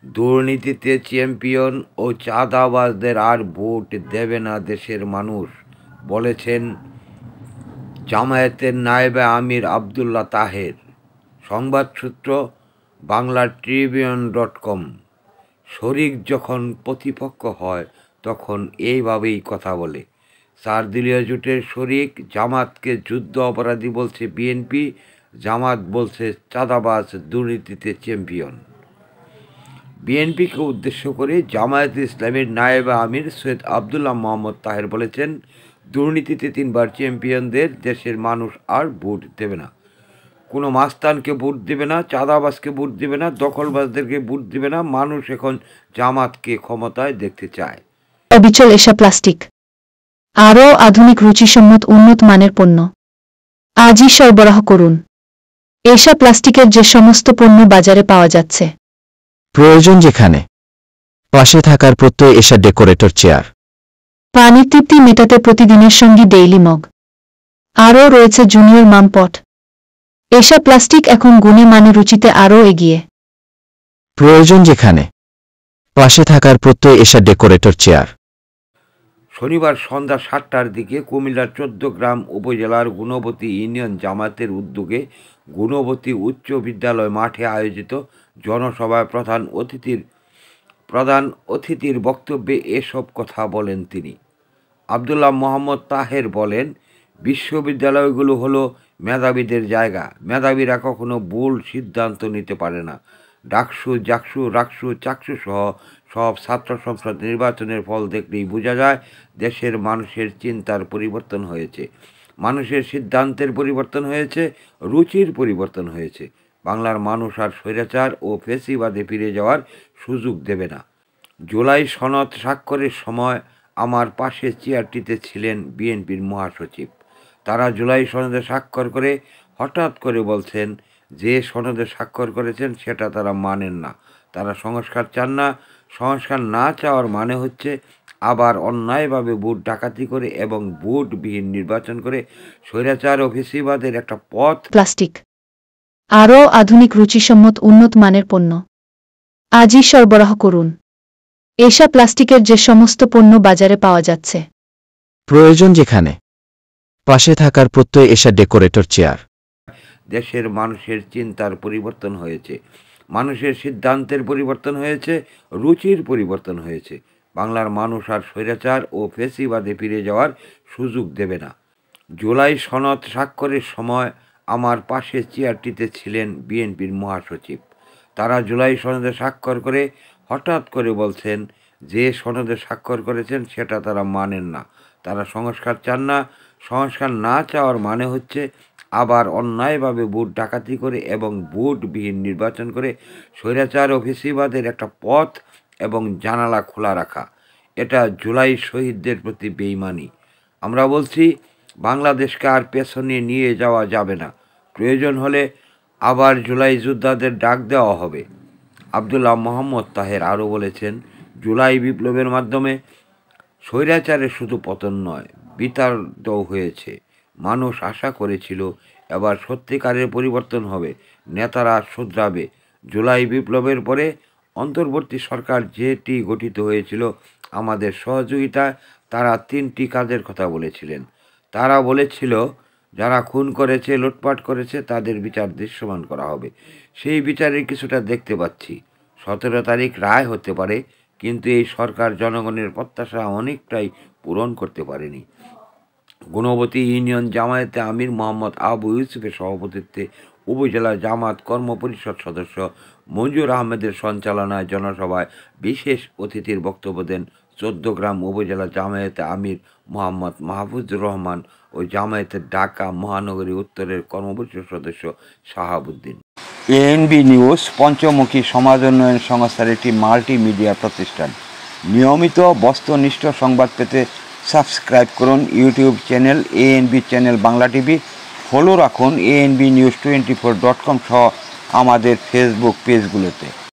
দুর্নীতিতে চ্যাম্পিয়ন ও চাঁদাবাজদের আর ভোট দেবে না দেশের মানুষ, বলেছেন জামায়াতের নায়েবে আমির আবদুল্লাহ তাহের। সংবাদ সূত্র বাংলাট্রিবিউন.com। শরিক যখন প্রতিপক্ষ হয় তখন এইভাবেই কথা বলে। 4 দলীয় জোটের শরিক জামাতকে যুদ্ধ অপরাধী বলছে বিএনপি, জামাত বলছে চাঁদাবাজ, দুর্নীতিতে চ্যাম্পিয়ন। বিএনপিকে উদ্দেশ্য করে জামায়াতে ইসলামীর নায়েবে আমির সৈয়দ আবদুল্লাহ মোহাম্মদ তাহের বলেছেন, দুর্নীতিতে 3বার চ্যাম্পিয়নদের দেশের মানুষ আর ভোট দেবে না। কোনো মাস্তানকে ভোট দেবে না, চাঁদাবাজকে ভোট দেবে না, দখলবাজদেরকে ভোট দেবে না। মানুষ এখন জামাতকে ক্ষমতায় দেখতে চায়। অবিচল এশা প্লাস্টিক, আরও আধুনিক রুচিসম্মত উন্নত মানের পণ্য আজই সরবরাহ করুন। এশা প্লাস্টিকের যে সমস্ত পণ্য বাজারে পাওয়া যাচ্ছে, প্রয়োজন যেখানে, পাশে থাকার প্রত্যয় এশা ডেকোরেটর চেয়ার। পানির তৃপ্তি মেটাতে প্রতিদিনের সঙ্গী ডেইলি মগ। আরও রয়েছে জুনিয়র মাম পট। এশা প্লাস্টিক এখন গুণে মানে রুচিতে আরও এগিয়ে। প্রয়োজন যেখানে, পাশে থাকার প্রত্যয় এশা ডেকোরেটর চেয়ার। শনিবার সন্ধ্যা 7টার দিকে কুমিল্লার 14গ্রাম উপজেলার গুণবতী ইউনিয়ন জামায়াতের উদ্যোগে গুণবতী উচ্চ বিদ্যালয় মাঠে আয়োজিত জনসভায় প্রধান অতিথির বক্তব্যে এসব কথা বলেন তিনি। আবদুল্লাহ মোহাম্মদ তাহের বলেন, বিশ্ববিদ্যালয়গুলো হলো মেধাবীদের জায়গা। মেধাবীরা কখনো ভুল সিদ্ধান্ত নিতে পারে না। ডাকসু, জাকসু, রাকসু, চাকসু সহ সব ছাত্র সংসদ নির্বাচনের ফল দেখলেই বোঝা যায় দেশের মানুষের চিন্তার পরিবর্তন হয়েছে, মানুষের সিদ্ধান্তের পরিবর্তন হয়েছে, রুচির পরিবর্তন হয়েছে। বাংলার মানুষ আর স্বৈরাচার ও ফ্যাসিবাদে ফিরে যাওয়ার সুযোগ দেবে না। জুলাই সনদ স্বাক্ষরের সময় আমার পাশে চেয়ারটিতে ছিলেন বিএনপির মহাসচিব। তারা জুলাই সনদে স্বাক্ষর করে হঠাৎ করে বলছেন, যে সনদে স্বাক্ষর করেছেন সেটা তারা মানেন না, তারা সংস্কার চান না। সংস্কার না চাওয়ার মানে হচ্ছে আবার অন্যায়ভাবে ভোট ডাকাতি করে এবং ভোটবিহীন নির্বাচন করে স্বৈরাচার ও ফ্যাসিবাদের একটা পথ। প্লাস্টিক, আরও আধুনিক রুচিসম্মত উন্নত মানের পণ্য আজই সরবরাহ করুন। এশা প্লাস্টিকের যে সমস্ত পণ্য বাজারে পাওয়া যাচ্ছে, প্রয়োজন যেখানে, পাশে থাকার প্রত্যয় এশা ডেকোরেটর চেয়ার। দেশের মানুষের চিন্তার পরিবর্তন হয়েছে, মানুষের সিদ্ধান্তের পরিবর্তন হয়েছে, রুচির পরিবর্তন হয়েছে। বাংলার মানুষ আর স্বৈরাচার ও ফ্যাসিবাদে ফিরে যাওয়ার সুযোগ দেবে না। জুলাই সনদ স্বাক্ষরের সময় আমার পাশে চেয়ারটিতে ছিলেন বিএনপির মহাসচিব। তারা জুলাই সনদে স্বাক্ষর করে হঠাৎ করে বলছেন, যে সনদে স্বাক্ষর করেছেন সেটা তারা মানেন না, তারা সংস্কার চান না। সংস্কার না চাওয়ার মানে হচ্ছে আবার অন্যায়ভাবে ভোট ডাকাতি করে এবং ভোটবিহীন নির্বাচন করে স্বৈরাচার ও ফ্যাসিবাদের একটা পথ এবং জানালা খোলা রাখা। এটা জুলাই শহীদদের প্রতি বেইমানি। আমরা বলছি, বাংলাদেশকে আর পেছনে নিয়ে যাওয়া যাবে না। প্রয়োজন হলে আবার জুলাই যোদ্ধাদের ডাক দেওয়া হবে। আবদুল্লাহ মোহাম্মদ তাহের আরও বলেছেন, জুলাই বিপ্লবের মাধ্যমে স্বৈরাচারের শুধু পতন নয়, বিতাড়িতও হয়েছে। মানুষ আশা করেছিল এবার সত্যিকারের পরিবর্তন হবে, নেতারা শুধরাবে। জুলাই বিপ্লবের পরে অন্তর্বর্তী সরকার যেটি গঠিত হয়েছিল আমাদের সহযোগিতায়, তারা 3টি কাজের কথা বলেছিলেন। তারা বলেছিল, যারা খুন করেছে, লুটপাট করেছে তাদের বিচার দৃশ্যমান করা হবে। সেই বিচারের কিছুটা দেখতে পাচ্ছি। 17 তারিখ রায় হতে পারে, কিন্তু এই সরকার জনগণের প্রত্যাশা অনেকটাই পূরণ করতে পারেনি। গুণবতী ইউনিয়ন জামায়াতে আমির মোহাম্মদ আবু ইউসুফের সভাপতিত্বে উপজেলা জামাত কর্মপরিষদ সদস্য মঞ্জুর আহমেদের সঞ্চালনায় জনসভায় বিশেষ অতিথির বক্তব্য দেন 14গ্রাম উপজেলা জামায়াতে আমির মোহাম্মদ মাহফুজুর রহমান ও জামায়াতের ঢাকা মহানগরী উত্তরের কর্মপরিষদ সদস্য শাহাবুদ্দিন। এএনবি নিউজ পঞ্চমুখী সমাজ উন্নয়ন সংস্থার একটি মাল্টিমিডিয়া প্রতিষ্ঠান। নিয়মিত বস্তুনিষ্ঠ সংবাদ পেতে সাবস্ক্রাইব করুন YouTube channel ANB channel Bangla TV. Follow রাখুন ANBnews24.com সহ আমাদের ফেসবুক পেজগুলোতে।